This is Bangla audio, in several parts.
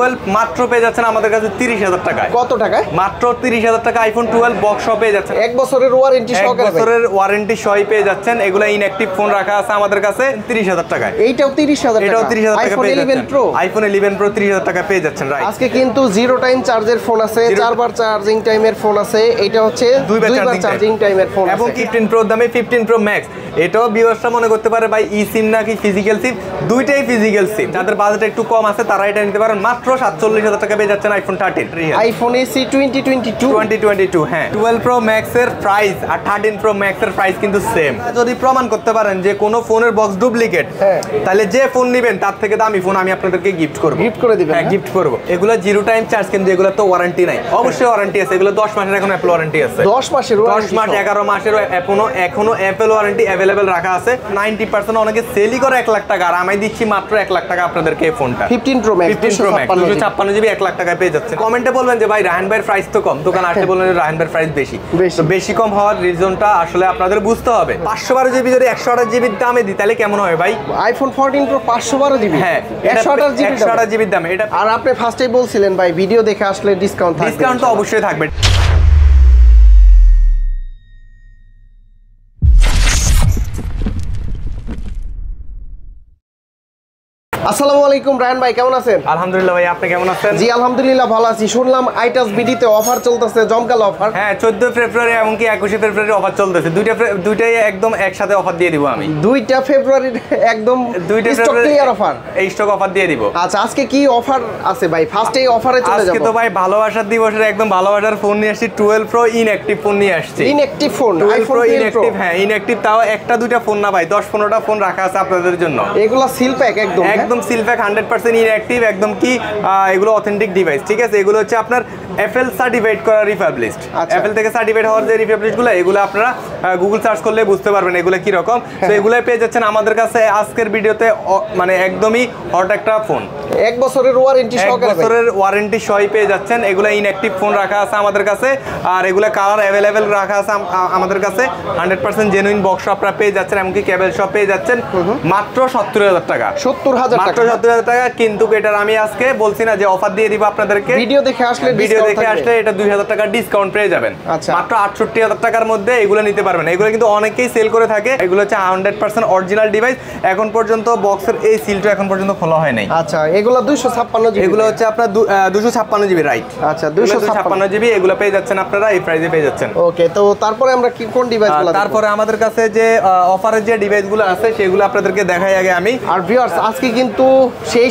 12 মাত্র পেয়ে যাচ্ছেন আমাদের কাছে 30,000 টাকায়। কত টাকায়? মাত্র 30,000 টাকা আইফোন 12 বক্স সহ পেয়ে যাচ্ছেন। 1 বছরের ওয়ারেন্টি সহকারে। 1 বছরের ওয়ারেন্টি সহ পেয়ে যাচ্ছেন। এগুলা ইনঅ্যাকটিভ ফোন রাখা আছে আমাদের কাছে 30,000 টাকায়। এইটাও 30,000 টাকা। এটাও 30,000 টাকা আইফোন পেয়ে 11 যাচ্ছেন। প্রো। আইফোন 11 প্রো 30,000 টাকা পেয়ে যাচ্ছেন। রাইট। আজকে কিন্তু জিরো টাইম চার্জের ফোন আছে, 4 বার চার্জিং টাইমের ফোন আছে। এটা হচ্ছে 2 বার চার্জিং টাইমের ফোন আছে। এবং 15 প্রো দামে 15 প্রো ম্যাক্স। এটাও ভিউয়ার্সরা মনে করতে পারে ভাই ই সিম নাকি ফিজিক্যাল সিম, দুইটাই ফিজিক্যাল সিম। যাদের বাজেট একটু কম আছে তারা এটা নিতে পারেন। মাত্র 47,000 টাকা পেয়ে যাচ্ছেন আইফোন 13 আইফোন এসি 2022 হ্যাঁ। 12 প্রো ম্যাক্স এর প্রাইস আর 13 প্রো ম্যাক্স এর প্রাইস কিন্তু সেম। যদি প্রমাণ করতে পারেন যে কোনো ফোনের বক্স ডুপ্লিকেট, তাহলে যে ফোন নেবেন তার থেকে দামি ফোন আমি আপনাদেরকে গিফট করব। গিফট করে দিবেন? হ্যাঁ, গিফট করব। এগুলো জিরো টাইম চার্জ, কিন্তু এগুলো তো ওয়ারেন্টি নাই। অবশ্যই ওয়ারেন্টি আছে, এগুলো 10 মাসের এখন অ্যাপল ওয়ারেন্টি আছে। 10 মাসের 10 মাস 11 মাসের এখনো অ্যাপল ওয়ারেন্টি अवेलेबल রাখা আছে। 90% অনেকে সেলই করে 1 লাখ টাকা, আর আমি দিচ্ছি মাত্র 1 লাখ টাকা আপনাদেরকে এই ফোনটা। 15 প্রো ম্যাক্স 256 জিবি 1 লাখ টাকায় পেয়ে যাচ্ছে। কমেন্টে বলবেন যে ভাই রায়হান ভাইয়ের প্রাইস তো কম, দোকান আসলে বলবেন যে রায়হান ভাইয়ের প্রাইস বেশি। তো বেশি কম হওয়ার রিজনটা আসলে আপনাদের বুঝতে হবে। 512 জিবি যদি 128 জিবির দামে দিই তাহলে কেমন হয় ভাই? আইফোন 14 প্রো 512 জিবি, হ্যাঁ 128 জিবির দামে এটা। আর আপনি ফার্স্টেই বলছিলেন ভাই ভিডিও দেখে আসলে ডিসকাউন্ট থাকবে। ডিসকাউন্ট তো অবশ্যই থাকবে। আসসালামু আলাইকুম রায়হান ভাই, কেমন আছেন? আলহামদুলিল্লাহ ভাই, আপনি কেমন আছেন? জি আলহামদুলিল্লাহ ভালো আছি। শুনলাম আইটাস বিডিতে অফার চলতেছে, জমকালো অফার। হ্যাঁ 14 ফেব্রুয়ারি এমনকি 21 ফেব্রুয়ারি অফার চলতেছে। দুইটাই একদম একসাথে অফার দিয়ে দিব আমি। 2 ফেব্রুয়ারির একদম স্টক ক্লিয়ার অফার, এই স্টক অফার দিয়ে দিব। আচ্ছা আজকে কি অফার আছে ভাই? ফার্স্টেই অফারে চলে যাব। আজকে তো ভাই ভালোবাসার দিবসের একদম ভালোবাসার ফোন নিয়ে আসছি। 12 প্রো ইনঅ্যাকটিভ ফোন নিয়ে আসছি। Inactive phone, 12 pro 12 inactive. হ্যাঁ ইনঅ্যাকটিভ, তাও একটা দুইটা ফোন না ভাই, 10-15টা ফোন রাখা আছে আপনাদের জন্য। এগুলা সিল প্যাক একদম সিল প্যাক 100% ইনঅ্যাকটিভ, একদম কি এগুলো অথেন্টিক ডিভাইস। ঠিক আছে, এগুলো হচ্ছে আপনার অ্যাপল সার্টিফাইড করা রিফাবলিশড। অ্যাপল থেকে সার্টিফাইড হওয়ার যে রিফাবলিশডগুলো, এগুলো আপনারা গুগল সার্চ করলে বুঝতে পারবেন এগুলো কি রকম। তো এগুলাই পেয়ে যাচ্ছেন আমাদের কাছে আজকের ভিডিওতে। মানে একদমই হট একটা ফোন, 1 বছরের ওয়ারেন্টি সহকারে। 1 বছরের ওয়ারেন্টি সহ পেয়ে যাচ্ছেন। এগুলো ইনঅ্যাকটিভ ফোন রাখা আছে আমাদের কাছে, আর এগুলো কালার অ্যাভেলেবেল রাখা আছে আমাদের কাছে। 100% জেনুইন বক্স আপনারা পেয়ে যাচ্ছেন, এমনকি কেবল শপ পেয়ে যাচ্ছেন মাত্র 70,000 টাকা। 70,000 টাকা, মাত্র 70,000 টাকা। কিন্তু এটার আমি আজকে বলছি না যে অফার দিয়ে দিব আপনাদেরকে। ভিডিও দেখে আসলে এটা 2,000 টাকা ডিসকাউন্ট পেয়ে যাবেন। মাত্র 68,000 টাকার মধ্যে এগুলো নিতে পারবেন। এগুলো কিন্তু অনেকেই সেল করে থাকে। এগুলো হচ্ছে 100% অরিজিনাল ডিভাইস। এখন পর্যন্ত বক্সের এই সিলটা এখন পর্যন্ত খোলা হয় নাই। আচ্ছা এগুলো 256 জিবি। এগুলো হচ্ছে আপনার 256 জিবি, রাইট। আচ্ছা 256 জিবি এগুলো পেয়ে যাচ্ছেন আপনারা এই প্রাইসে পেয়ে যাচ্ছেন। ওকে, তো তারপরে আমরা কোন ডিভাইসগুলো? তারপরে আমাদের কাছে যে অফারের যে ডিভাইসগুলো আছে সেগুলো আপনাদেরকে দেখাই আগে আমি। আর ভিউয়ার্স আজকে কিন্তু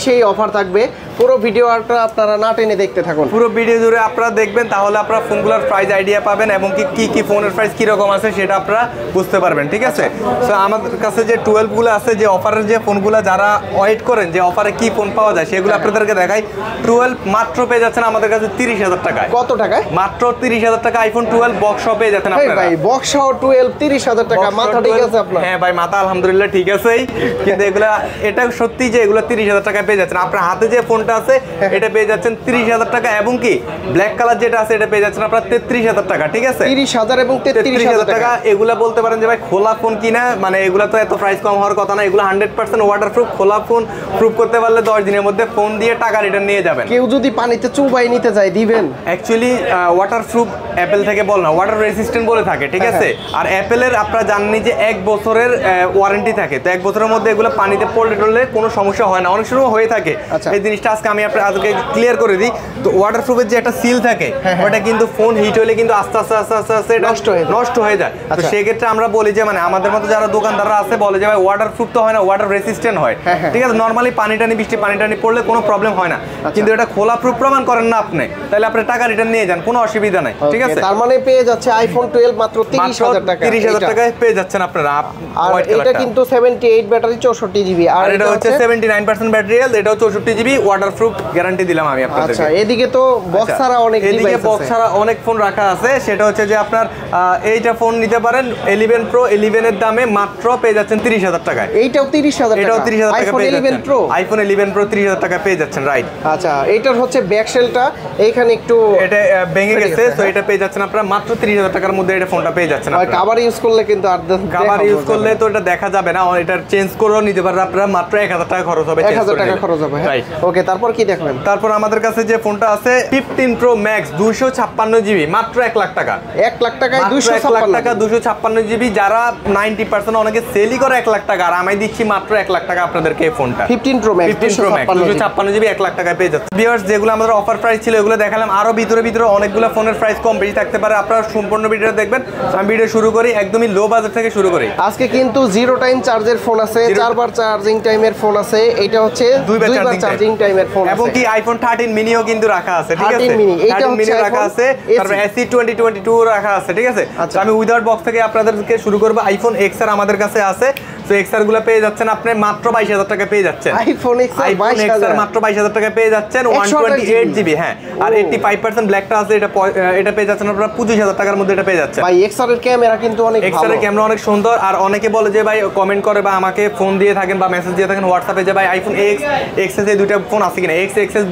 সেই অফার থাকবে। পুরো ভিডিওটা আপনারা না টেনে দেখতে থাকুন। পুরো ভিডিও জুড়ে আপনারা দেখবেন, তাহলে আপনারা ফোনগুলোর প্রাইস আইডিয়া পাবেন এবং কি ফোনের প্রাইস কি রকম আছে সেটা আপনারা বুঝতে পারবেন। ঠিক আছে, তো আমাদের কাছে যে 12 গুলো আছে, যে অফারের যে ফোনগুলো যারা ওয়েট করেন যে অফারে কি ফোন পাওয়া যায়, সেগুলো আপনাদেরকে দেখাই। 12 মাত্র পেয়ে যাচ্ছেন আমাদের কাছে 30,000 টাকায়। কত টাকায়? মাত্র 30,000 টাকা আইফোন 12 বক্স সহ পেয়ে যাচ্ছেন আপনারা। ভাই বক্স সহ 12 30,000 টাকা, মাথা ঠিক আছে আপনার? হ্যাঁ ভাই, মাথা আলহামদুলিল্লাহ ঠিক আছেই। কিন্তু এগুলা এটা সত্যি যে এগুলো 30,000 টাকায় পেয়ে যাচ্ছেন। আপনার হাতে যে ফোনটা আছে এটা পেয়ে যাচ্ছেন 30,000 টাকা, এবং কি ব্ল্যাক কালার যেটা আছে এটা পেয়ে যাচ্ছেন আপনার 33,000 টাকা। ঠিক আছে, 30,000 এবং 33,000 টাকা। এগুলা বলতে পারেন যে ভাই খোলা ফোন কিনা, মানে এগুলা তো এত প্রাইস কম হওয়ার কথা না। এগুলো 100% ওয়াটারপ্রুফ। খোলা ফোন প্রুফ করতে পারলে 10 দিনের মধ্যে ফোন দিয়ে টাকা রিটার্ন নিয়ে যাবেন। কেউ যদি পানিতে চুবাই নিতে যায় দিবেন? অ্যাকচুয়ালি ওয়াটারপ্রুফ অ্যাপেল থেকে বল না, ওয়াটার রেসিস্ট্যান্ট বলে থাকে। ঠিক আছে, আর অ্যাপেলের আপনারা জানেনই যে 1 বছরের ওয়ারেন্টি থাকে। তো 1 বছরের মধ্যে এগুলো পানিতে পড়লে কোনো সমস্যা হয় না, অনেক সময় হয়ে থাকে। এই জিনিসটা আজকে আমি আপনাদেরকে ক্লিয়ার করে দিই। তো ওয়াটারপ্রুফের যে একটা সিল থাকে ওটা কিন্তু ফোন হিট হলে কিন্তু আস্তে আস্তে নষ্ট হয়ে যায়। তো সেক্ষেত্রে আমরা বলি যে মানে আমাদের মতো যারা দোকানদাররা আছে বলে যে ভাই ওয়াটারপ্রুফ তো হয় না, ওয়াটার রেসিস্ট্যান্ট হয়। ঠিক আছে, নর্মালি বৃষ্টি পানি পড়লে কোনো প্রবলেম হয় না। কিন্তু এটা খোলা প্রুফ প্রমাণ করেন না আপনি, তাহলে আপনি টাকা রিটার্ন নিয়ে যান, কোনো অসুবিধা নাই। ঠিক আছে, তার মানে পেয়ে যাচ্ছে আইফোন 12 মাত্র 30,000 টাকা। 30,000 টাকায় পেয়ে যাচ্ছেন আপনারা। আর এটা কিন্তু 78 ব্যাটারি 64 জিবি, আর এটা হচ্ছে 79% ব্যাটারি হেলথ, এটাও 64 জিবি ওয়াটারপ্রুফ গ্যারান্টি দিলাম আমি আপনাদের। আচ্ছা এদিকে তো বক্স ছাড়া অনেক ডিভাইস আছে। এদিকে বক্স ছাড়া অনেক ফোন রাখা আছে। সেটা হচ্ছে যে আপনার এইটা ফোন নিতে পারেন 11 প্রো 11 এর দামে মাত্র পেয়ে যাচ্ছেন 30,000 টাকায়। এইটাও 30,000 টাকা। এটাও 30,000 টাকা পেয়ে যাচ্ছেন। আইফোন 11 প্রো 30,000 টাকা পেয়ে যাচ্ছেন, রাইট। আচ্ছা এটার হচ্ছে ব্যাক শেলটা এইখানে একটু এটা ভেঙে গেছে, তো এটা পেয়ে পেয়ে যাচ্ছেন আপনারা মাত্র 30,000 টাকার মধ্যে এটা ফোনটা পেয়ে যাচ্ছেন আপনারা। কভার ইউজ করলে কিন্তু আর কভার ইউজ করলে তো এটা দেখা যাবে না, এটা চেঞ্জ করেও নিতে পারবেন আপনারা, মাত্র 1000 টাকা খরচ হবে। 1000 টাকা খরচ হবে। ওকে, তারপর কি দেখবেন? তারপর আমাদের কাছে যে ফোনটা আছে 15 Pro Max 256 জিবি মাত্র 1 লাখ টাকা। 1 লাখ টাকায় 1 লাখ টাকা 256 জিবি, যারা 90% অনেকে সেলই করে 1 লাখ টাকা, আর আমি দিচ্ছি মাত্র 1 লাখ টাকা আপনাদেরকে এই ফোনটা 15 Pro Max 256 জিবি 1 লাখ টাকায় পেয়ে যাচ্ছে। ভিউয়ার্স, যেগুলো আমাদের অফার প্রাইস ছিল এগুলো দেখালাম, আরো ভিতরে অনেকগুলো ফোনের প্রাইস কম বেশি থাকতে পারে, আপনারা সম্পূর্ণ ভিডিওটা দেখবেন। আমি ভিডিও শুরু করি একদমই লো বাজেট থেকে শুরু করি। আজকে কিন্তু 0 টাইম চার্জের ফোন আছে, 4 বার চার্জিং টাইমের ফোন আছে, এটা হচ্ছে 2 বার চার্জিং টাইমের ফোন আছে, এবং কি আইফোন 13 মিনিও কিন্তু রাখা আছে, ঠিক আছে? 13 মিনি, এটা হচ্ছে রাখা আছে, তারপর SE 2022 রাখা আছে, ঠিক আছে? আচ্ছা, আমি উইদাউট বক্স থেকে আপনাদেরকে শুরু করব। আইফোন XR আমাদের কাছে আছে, তো XR গুলো পেয়ে যাচ্ছেন আপনি মাত্র 22,000 টাকা পেয়ে যাচ্ছেন। আইফোন XR মাত্র 22,000 টাকা পেয়ে যাচ্ছেন, 128 জিবি। হ্যাঁ, আর 85% ব্ল্যাকটা আছে, এটা পেয়ে যাচ্ছেন আপনারা 25,000 টাকার মধ্যে এটা পেয়ে যাচ্ছেন। ভাই XR এর ক্যামেরা কিন্তু অনেক ভালো, XR এর ক্যামেরা অনেক সুন্দর। আর অনেকে বলে যে ভাই কমেন্ট করে বা আমাকে ফোন দিয়ে থাকেন বা মেসেজ দিয়ে থাকেন হোয়াটসঅ্যাপে যে ভাই আইফোন XS এই দুইটা ফোন আছে কিনা। XS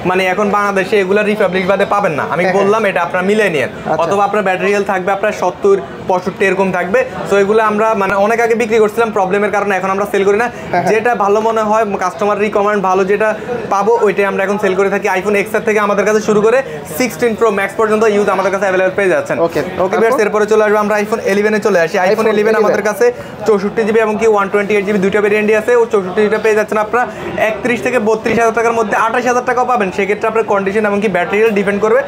মানে এখন বাংলাদেশে এগুলা রিপাবলিক বাদে পাবেন না। আমি বললাম এটা আপনারা মিলে নিয়েন, অথবা আপনার ব্যাটারি হেলথ থাকবে আপনার 70 65 এরকম থাকবে। সো এগুলো আমরা মানে অনেক আগে বিক্রি করছিলাম, প্রবলেমের কারণে এখন আমরা সেল করি না। যেটা ভালো মনে হয় কাস্টমার রিকমেন্ড ভালো যেটা পাবো ওইটাই আমরা এখন সেল করে থাকি। আইফোন XR থেকে আমাদের কাছে শুরু করে 16 Pro Max পর্যন্ত ইউজ আমাদের কাছে अवेलेबल পেয়ে যাচ্ছেন। ওকে বেশ, এরপরে চলে আসবে আমরা আইফোন 11 এ চলে আসি। আইফোন 11 আমাদের কাছে 64 জিবি এবং কি 128 জিবি দুইটা ভেরিয়েন্টই আছে। ও 64 জিবিটা পেয়ে যাচ্ছেন আপনারা 31 থেকে 32,000 টাকার মধ্যে, 28,000 টাকাও পাবেন। সেক্ষেত্রে আপনার কন্ডিশন এবং কি ব্যাটারি ডিপেন্ড করবে।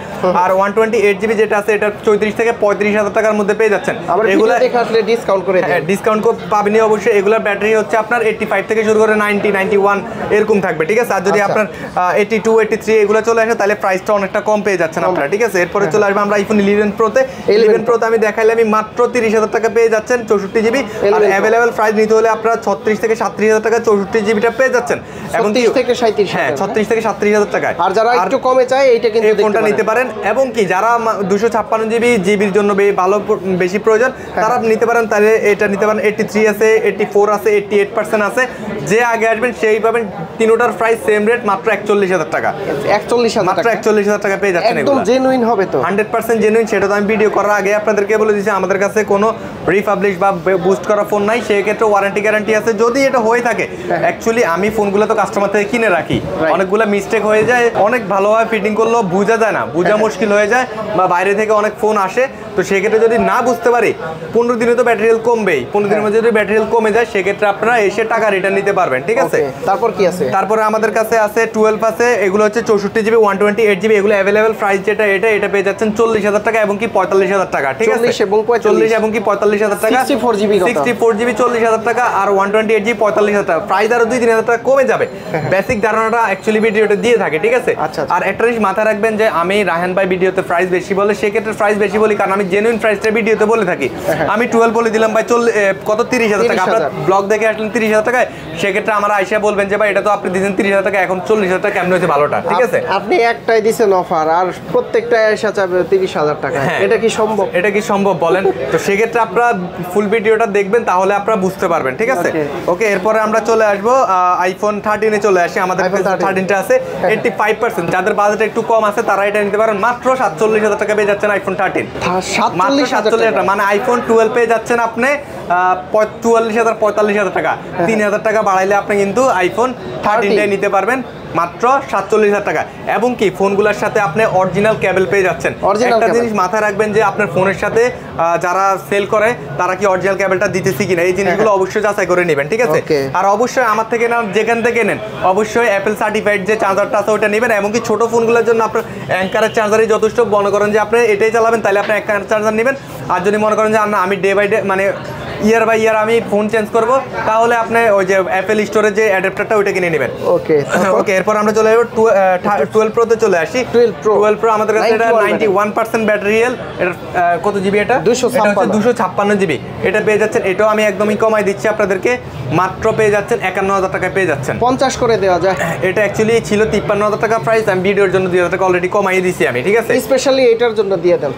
আর 128 জিবি যেটা আছে এটা 34 থেকে 35,000 টাকার মধ্যে পেয়ে যাচ্ছেন। এগুলা দেখে আসলে ডিসকাউন্ট করে দেন, ডিসকাউন্ট পাবেনই অবশ্যই। এগুলার ব্যাটারি হচ্ছে আপনার 85 থেকে শুরু করে 90 91 এরকম থাকবে, ঠিক আছে? আর যদি আপনার 82 83 এগুলো চলে আসে তাহলে প্রাইসটা অনেকটা কম পেয়ে যাচ্ছেন আপনারা, ঠিক আছে? এরপরে চলে আসবে আমরা আইফোন 11 প্রোতে। 11 প্রোতে আমি দেখাইলাম মাত্র 30,000 টাকা পেয়ে যাচ্ছেন 64 জিবি। আর अवेलेबल প্রাইস নিতে হলে আপনারা 36 থেকে 37,000 টাকা 64 জিবিটা পেয়ে যাচ্ছেন, এবং 36 থেকে 37, হ্যাঁ 36 থেকে 37,000 টাকায়। আর যারা একটু কমে চায় এইটা কিন্তু এই ফোনটা নিতে পারেন। এবং কি যারা 256 জিবির জন্য ভালো বেশি প্রয়োজন তারা নিতে পারেন, তাহলে এটা নিতে পারেন। 83 আছে, 84 আছে, 88% আছে। যে আগে আসবেন সেই পাবেন। তিনটার প্রাইস সেম রেট, মাত্র 41,000 টাকা। 41,000 মাত্র 41,000 টাকা পেয়ে যাচ্ছেন। একদম জেনুইন হবে তো, 100% জেনুইন। সেটা তো আমি ভিডিও করার আগে আপনাদেরকে বলে দিয়েছি আমাদের কাছে কোনো রিপাবলিশ বা বুস্ট করা ফোন নাই। সেই ক্ষেত্রে ওয়ারেন্টি গ্যারান্টি আছে যদি এটা হয়ে থাকে। অ্যাকচুয়ালি আমি ফোনগুলো তো কাস্টমার থেকে কিনে রাখি, অনেকগুলো মিস্টেক হয়ে যায়, অনেক ভালোভাবে ফিটিং করলেও বোঝা যায় না, বোঝা মুশকিল হয়ে যায়, বা বাইরে থেকে অনেক ফোন আসে। তো সেক্ষেত্রে যদি না বুঝতে পারি 15 দিনে তো ব্যাটারি হেলথ কমবেই। 15 দিনের মধ্যে যদি ব্যাটারি হেলথ কমে যায় সেক্ষেত্রে আপনারা এসে টাকা রিটার্ন নিতে পারবেন, ঠিক আছে? তারপর কি আছে? তারপরে আমাদের কাছে আছে 12 আছে, এগুলো হচ্ছে 64 জিবি 128 জিবি। এগুলো अवेलेबल প্রাইস যেটা এটা পেয়ে যাচ্ছেন 40,000 টাকা এবং কি 45,000 টাকা, ঠিক আছে? 40 এবং 40 এবং কি 45,000 টাকা। 64 জিবি 40,000 টাকা আর 128 জিবি 45,000 টাকা। প্রাইস আরো 2-3,000 টাকা কমে যাবে। বেসিক ধারণাটা অ্যাকচুয়ালি ভিডিওতে দিয়ে থাকে, ঠিক আছে? আর একটা জিনিস মাথায় রাখবেন যে আমি রায়হান ভাই ভিডিওতে প্রাইস বেশি বলে, সেক্ষেত্রে প্রাইস বেশি বলি কারণ আমি জেনুইন প্রাইসটা ভিডিওতে বলে থাকি। আমি 12 বলে দিলাম ভাই কত 30,000 টাকা। আপনারা ব্লগ দেখে আসলেন 30,000 টাকায়, সেক্ষেত্রে আমার আইসা বলবেন যে ভাই এটা তো আপনি দিয়েছেন 30,000 টাকা, এখন 40,000 টাকা কেমন হয়েছে ভালোটা, ঠিক আছে? আপনি একটাই দিয়েছেন অফার আর প্রত্যেকটা এসে যাবে 30,000 টাকা, এটা কি সম্ভব? এটা কি সম্ভব বলেন? তো সেক্ষেত্রে আপনারা ফুল ভিডিওটা দেখবেন, তাহলে আপনারা বুঝতে পারবেন, ঠিক আছে? ওকে, এরপরে আমরা চলে আসবো আইফোন 13 এ চলে আসি। আমাদের কাছে 13টা আছে 85%। যাদের বাজেট একটু কম আছে তারা এটা নিতে পারেন। মাত্র 47,000 টাকা পেয়ে যাচ্ছেন আইফোন 13। 47,000 মানে আইফোন 12 পেয়ে যাচ্ছেন আপনি 44,000 45,000 টাকা। 3,000 টাকা বাড়াইলে আপনি কিন্তু আইফোন 13 নিতে পারবেন মাত্র 47,000 টাকা। এবং কি ফোনগুলোর সাথে আপনি অরিজিনাল কেবল পেয়ে যাচ্ছেন। একটা জিনিস মাথায় রাখবেন যে আপনার ফোনের সাথে যারা সেল করে তারা কি অরিজিনাল কেবলটা দিতেছে কিনা, এই জিনিসগুলো অবশ্যই যাচাই করে নেবেন, ঠিক আছে? আর অবশ্যই আমার থেকে না, যেখান থেকে নেন অবশ্যই অ্যাপেল সার্টিফাইড যে চার্জারটা আছে ওটা নেবেন। এবং কি ছোট ফোনগুলোর জন্য আপনার অ্যাঙ্কারের চার্জারই যথেষ্ট। মনে করেন যে আপনি এটাই চালাবেন তাহলে আপনি অ্যাঙ্কারের চার্জার নেবেন। আর যদি মনে করেন যে না আমি ডে বাই ডে মানে ইয়ার বাই ইয়ার আমি ফোন চেঞ্জ করব, তাহলে আপনি ওই যে অ্যাপেল স্টোরের যে অ্যাডাপ্টারটা ওইটা কিনে নেবেন। ওকে, এরপর আমরা চলে যাবো 12 প্রোতে চলে আসি। 12 প্রো আমাদের কাছে এটা 91% ব্যাটারি হেলথ। এটা কত জিবি? এটা 256 জিবি। এটা পেয়ে যাচ্ছেন, এটাও আমি একদমই কমাই দিচ্ছি আপনাদেরকে, মাত্র পেয়ে যাচ্ছেন 51,000 টাকায় পেয়ে যাচ্ছেন। 50 করে দেওয়া যায়। এটা অ্যাকচুয়ালি ছিল 53,000 টাকা প্রাইস, আমি ভিডিওর জন্য 2,000 টাকা অলরেডি কমাই দিয়েছি আমি, ঠিক আছে? স্পেশালি এটার জন্য দিয়ে দেন।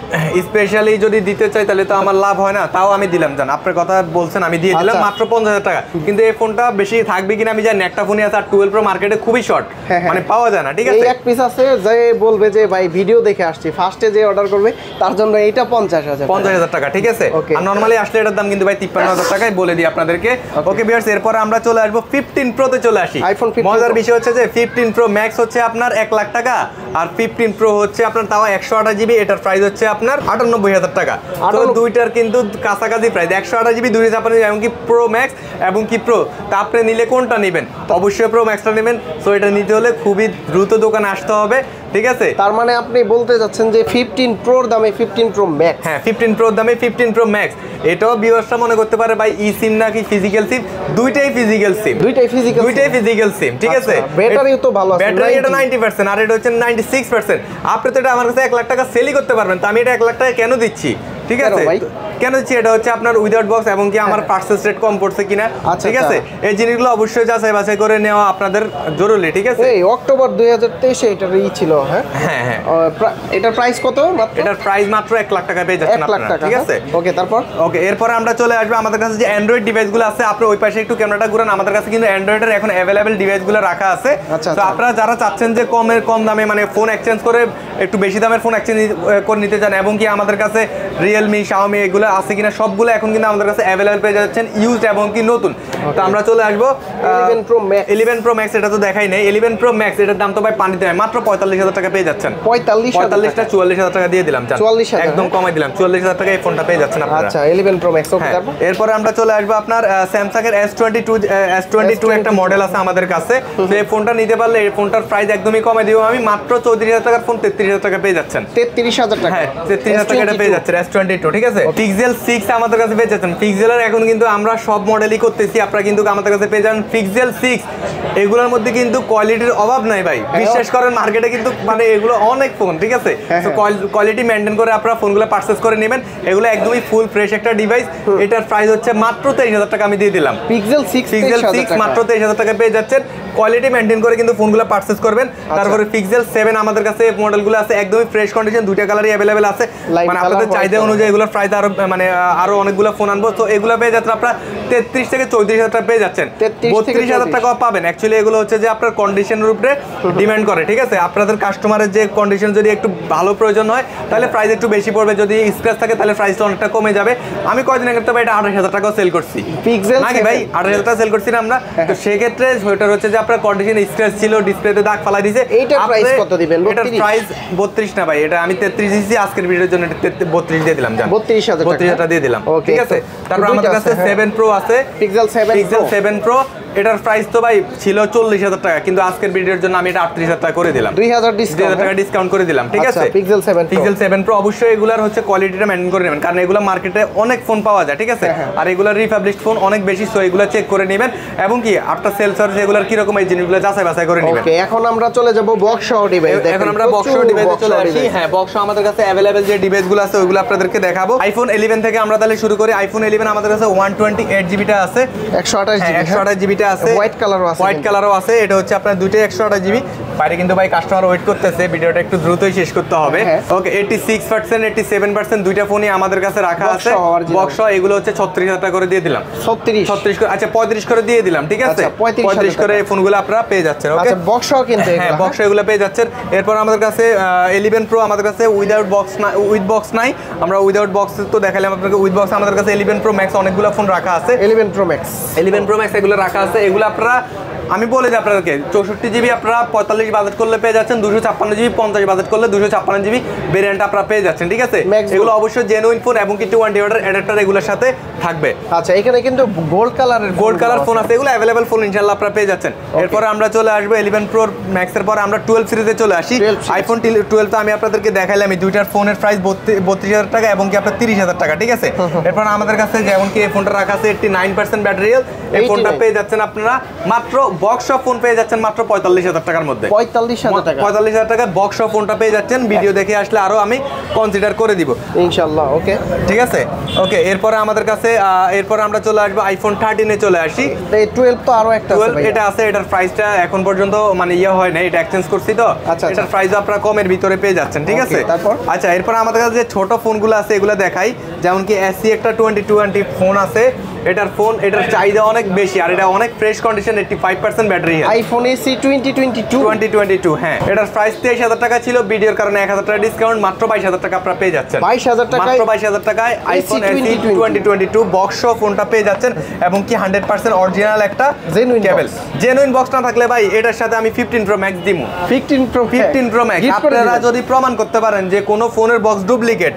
স্পেশালি যদি দিতে চাই তাহলে তো আমার লাভ হয় না, তাও আমি দিলাম। জান আপনার কথা কথা বলছেন আমি দিয়ে দিলাম মাত্র 50,000 টাকা। কিন্তু এই ফোনটা বেশি থাকবে কিনা আমি জানি, একটা ফোনই আছে, আর 12 প্রো মার্কেটে খুবই শর্ট, মানে পাওয়া যায় না। ঠিক আছে, এই এক পিস আছে যে বলবে যে ভাই ভিডিও দেখে আসছি, ফার্স্টে যে অর্ডার করবে তার জন্য এইটা 50,000 টাকা। ঠিক আছে, আর নরমালি আসলে এটার দাম কিন্তু ভাই 53,000 টাকায় বলে দিই আপনাদেরকে। ওকে ভিউয়ার্স, এরপর আমরা চলে আসবো 15 প্রোতে চলে আসি। আইফোন 15 মজার বিষয় হচ্ছে যে 15 প্রো ম্যাক্স হচ্ছে আপনার 1 লাখ টাকা, আর 15 প্রো হচ্ছে আপনার তাও 128 জিবি, এটার প্রাইস হচ্ছে আপনার 98,000 টাকা। তো দুইটার কিন্তু কাছাকাছি প্রাইস, 128 জিবি 256 জিবি, এমনকি প্রো ম্যাক্স এবং কি প্রো। তা আপনি নিলে কোনটা নেবেন? অবশ্যই প্রো ম্যাক্সটা নেবেন। সো এটা নিতে হলে খুবই দ্রুত দোকানে আসতে হবে। ঠিক আছে, তার মানে আপনি বলতে যাচ্ছেন যে 15 প্রোর দামে 15 প্রো ম্যাক্স। হ্যাঁ, 15 প্রোর দামে 15 প্রো ম্যাক্স। এটাও ভিউয়ার্সরা মনে করতে পারে ভাই ই সিম নাকি ফিজিক্যাল সিম, দুইটাই ফিজিক্যাল সিম, দুইটাই ফিজিক্যাল সিম। ঠিক আছে, ব্যাটারিও তো ভালো আছে, ব্যাটারি এটা 90% আর এটা হচ্ছে 96%। আপনি তো এটা আমার কাছে 1 লাখ টাকা সেলই করতে পারবেন, তো আমি এটা 1 লাখ টাকা কেন দিচ্ছি? ঠিক আছে, কেন দিচ্ছি? এটা হচ্ছে আপনার উইদাউট বক্স এবং কি আমার পার্সেস রেট কম পড়ছে কিনা। ঠিক আছে, এই জিনিসগুলো অবশ্যই যাচাই বাছাই করে নেওয়া আপনাদের জরুরি। ঠিক আছে, এই অক্টোবর 2023 এ এটার ছিল। হ্যাঁ, এটার প্রাইস কত? এটার প্রাইস মাত্র 1 লাখ টাকা পেয়ে যাচ্ছেন আপনারা। ঠিক আছে, ওকে, তারপর এরপরে আমরা চলে আসবো আমাদের কাছে যে অ্যান্ড্রয়েড ডিভাইসগুলো আছে। আপনি ওই পাশে একটু ক্যামেরাটা ঘুরান, আমাদের কাছে কিন্তু অ্যান্ড্রয়েডের এখন অ্যাভেলেবেল ডিভাইসগুলো রাখা আছে। তো আপনারা যারা চাচ্ছেন যে কম দামে মানে ফোন এক্সচেঞ্জ করে একটু বেশি দামের ফোন এক্সচেঞ্জ করে নিতে চান, এবং কি আমাদের কাছে রিয়েলমি, শাওমি এগুলো আছে কিনা সবগুলো এখন কিন্তু আমাদের কাছে অ্যাভেলেবেল পেয়ে যাচ্ছেন, ইউজড এবং কি নতুন। তো আমরা চলে আসবো 11 প্রো ম্যাক্স। এটা তো দেখাই নেই, 11 প্রো ম্যাক্স এটার দাম তো ভাই পানিতে হয়, মাত্র 45,000 টাকা পেয়ে যাচ্ছেন। 45টা 44,000 টাকা দিয়ে দিলাম, 44,000 একদম কমাই দিলাম, 44,000 টাকা এই ফোনটা পেয়ে যাচ্ছেন আপনারা। আচ্ছা, 11 প্রো ম্যাক্স। ওকে, তারপর এরপর আমরা চলে আসবো আপনার স্যামসাং এর S22 একটা মডেল আছে আমাদের কাছে। তো এই ফোনটা নিতে পারলে এই ফোনটার প্রাইস একদমই কমাই দিব আমি, মাত্র 34,000 টাকার ফোন 33,000 টাকা পেয়ে যাচ্ছেন। 33,000 টাকা, হ্যাঁ 33,000 টাকা পেয়ে যাচ্ছেন S22। ঠিক আছে, পিক্সেল 6 আমাদের কাছে পেয়ে যাচ্ছেন। পিক্সেলের এখন কিন্তু আমরা সব মডেলই করতেছি, আপনারা কিন্তু আমাদের কাছে পেয়ে যাবেন পিক্সেল 6। এগুলোর মধ্যে কিন্তু কোয়ালিটির অভাব নাই ভাই, বিশ্বাস করেন। মার্কেটে কিন্তু মানে এগুলো অনেক ফোন, ঠিক আছে, তো কোয়ালিটি মেনটেন করে আপনারা ফোনগুলো পারচেজ করে নেবেন। এগুলো একদমই ফুল ফ্রেশ একটা ডিভাইস। এটার প্রাইস হচ্ছে মাত্র 23,000 টাকা আমি দিয়ে দিলাম। পিক্সেল 6 মাত্র 23,000 টাকা পেয়ে যাচ্ছেন। কোয়ালিটি মেনটেন করে কিন্তু ফোনগুলো পারচেজ করবেন। তারপরে পিক্সেল 7 আমাদের কাছে মডেলগুলো আছে, একদমই ফ্রেশ কন্ডিশন, দুইটা কালারই অ্যাভেলেবেল আছে। মানে আপনাদের চাহিদা অনুযায়ী এগুলোর প্রাইস আরো অনেকগুলো ফোন আনবো। তো এগুলো পেয়ে যাচ্ছেন আপনারা 33 থেকে 34,000 টাকা পেয়ে যাচ্ছেন। 32,000 টাকাও পাবেন। অ্যাকচুয়ালি এগুলো হচ্ছে যে আপনার কন্ডিশনের উপরে ডিমান্ড করে। ঠিক আছে, আপনাদের কাস্টমারের যে কন্ডিশন যদি একটু ভালো প্রয়োজন হয় তাহলে প্রাইস একটু বেশি পড়বে, যদি স্ক্র্যাচ থাকে তাহলে প্রাইসটা অনেকটা কমে যাবে। আমি কয়দিন আগে তো ভাই এটা 28,000 টাকাও সেল করছি, পিক্সেল নাকি ভাই 28,000 টাকা সেল করছি না আমরা। তো সেক্ষেত্রে ওইটার হচ্ছে যে আপনার কন্ডিশন স্ক্র্যাচ ছিল, ডিসপ্লেতে দাগ ফালাই দিয়েছে। এইটার প্রাইস কত দিবেন? এটার প্রাইস 32 না ভাই, এটা আমি 33 দিয়েছি, আজকের ভিডিওর জন্য 32 দিয়ে দিলাম। 32,000 টাকা দিয়ে দিলাম। ঠিক আছে, তারপর আমাদের কাছে 7 প্রো আছে, পিক্সেল 7 প্রো। এটার প্রাইস তো ভাই ছিল 40,000 টাকা, কিন্তু আজকের ভিডিওর জন্য আমি এটা 38,000 টাকা করে দিলাম, 2,000 টাকা ডিসকাউন্ট করে দিলাম। ঠিক আছে, পিক্সেল 7 প্রো অবশ্যই এগুলার হচ্ছে কোয়ালিটিটা মেইনটেইন করে নেবেন, কারণ এগুলা মার্কেটে অনেক ফোন পাওয়া যায়। ঠিক আছে, আর এগুলার রিপাবলিশড ফোন অনেক বেশি, সো এগুলা চেক করে নেবেন, এবং কি আফটার সেল সার্ভিস এগুলার কি রকম এই জিনিসগুলো যাচাই বাছাই করে নেবেন। ওকে, এখন আমরা চলে যাব বক্স সহ ডিভাইস। এখন আমরা বক্স সহ ডিভাইসে চলে আসি। হ্যাঁ, বক্স সহ আমাদের কাছে अवेलेबल যে ডিভাইসগুলো আছে ওইগুলো আপনাদেরকে দেখাবো। আইফোন 11 থেকে আমরা তাহলে শুরু করি। আইফোন 11 আমাদের কাছে 128 জিবিটা আছে, 128 জিবিটা আছে, হোয়াইট কালারও আছে। এটা হচ্ছে আপনার দুইটাই 128 জিবি। বাইরে কিন্তু ভাই কাস্টমার ওয়েট করতেছে, ভিডিওটা একটু দ্রুতই শেষ করতে হবে। ওকে, 86% 87% দুইটা ফোনই আমাদের কাছে রাখা আছে বক্স সহ। এগুলো হচ্ছে 36,000 টাকা করে দিয়ে দিলাম। 36 করে, আচ্ছা 35 করে দিয়ে দিলাম। ঠিক আছে, 35 করে এই ফোনগুলো আপনারা পেয়ে যাচ্ছেন। ওকে, আচ্ছা বক্স সহ কিন্তু হ্যাঁ বক্স এগুলো পেয়ে যাচ্ছেন। এরপর আমাদের কাছে 11 প্রো আমাদের কাছে উইদাউট বক্স না, উইথ বক্স নাই। আমরা উইদাউট বক্স তো দেখালাম আপনাকে, উইথ বক্স আমাদের কাছে 11 প্রো ম্যাক্স অনেকগুলো ফোন রাখা আছে। 11 প্রো ম্যাক্স এগুলো রাখা আছে। এগুলো আপনারা আমি বলে দিই আপনাদেরকে, 64 জিবি আপনারা 45 বাজেট করলে পেয়ে যাচ্ছেন, 256 জিবি 50 বাজেট করলে 256 জিবি ভেরিয়েন্ট আপনারা পেয়ে যাচ্ছেন। ঠিক আছে, এগুলো অবশ্যই জেনুইন ফোন এবং কি 2 ডিভাইডার অ্যাডাপ্টার এগুলোর সাথে থাকবে। আচ্ছা, এখানে কিন্তু গোল্ড কালার ফোন আছে, এগুলো अवेलेबल ফোন ইনশাআল্লাহ আপনারা পেয়ে যাচ্ছেন। এরপরে আমরা চলে আসবো 11 প্রো ম্যাক্স এর পরে আমরা 12 সিরিজে চলে আসি। আইফোন 12 তো আমি আপনাদেরকে দেখাইলাম, এই দুইটার ফোনের প্রাইস 32,000 টাকা এবং কি আপনার 30,000 টাকা। ঠিক আছে, এরপর আমাদের কাছে যেমন কি এই ফোনটা রাখা আছে 89% ব্যাটারি হেলথ। এই ফোনটা পেয়ে যাচ্ছেন আপনারা মাত্র বক্স সহ ফোন পেয়ে যাচ্ছেন মাত্র 45,000 টাকার মধ্যে। 45,000 টাকা, 45,000 টাকায় বক্স সহ ফোনটা পেয়ে যাচ্ছেন। ভিডিও দেখে আসলে আরো আমি কনসিডার করে দিব ইনশাআল্লাহ। ওকে, ঠিক আছে। ওকে, এরপরে আমাদের কাছে এরপর আমরা চলে আসবো আইফোন 13 এ চলে আসি। 12 তো আরো একটা আছে 12 ভাই। এটা আছে, এটার প্রাইসটা এখন পর্যন্ত মানে হয় না, এটা এক্সচেঞ্জ করছি তো। আচ্ছা, এটার প্রাইস আপনারা কমের ভিতরে পেয়ে যাচ্ছেন, ঠিক আছে। তারপর আচ্ছা, এরপর আমাদের কাছে যে ছোট ফোনগুলো আছে এগুলো দেখাই। যেমন কি এসি একটা 2020 ফোন আছে। এটার চাহিদা অনেক বেশি, আর এটা অনেক fresh condition, 85% battery health. IPhone AC 2022 হ্যাঁ, এটার প্রাইস 23,000 টাকা ছিল, ভিডিওর কারণে 1,000 টাকা ডিসকাউন্ট, মাত্র 22,000 টাকা আপনারা পেয়ে যাচ্ছেন। 22,000 টাকায়, মাত্র 22,000 টাকায় আইফোন এসি 2022 বক্স সহ ফোনটা পেয়ে যাচ্ছেন, এবং কি 100% অরিজিনাল একটা জেনুইন কেবল। জেনুইন বক্স না থাকলে ভাই এটার সাথে আমি 15 প্রো ম্যাক্স দিমু। 15 প্রো ম্যাক্স আপনারা যদি প্রমাণ করতে পারেন যে কোনো ফোনের বক্স ডুপ্লিকেট,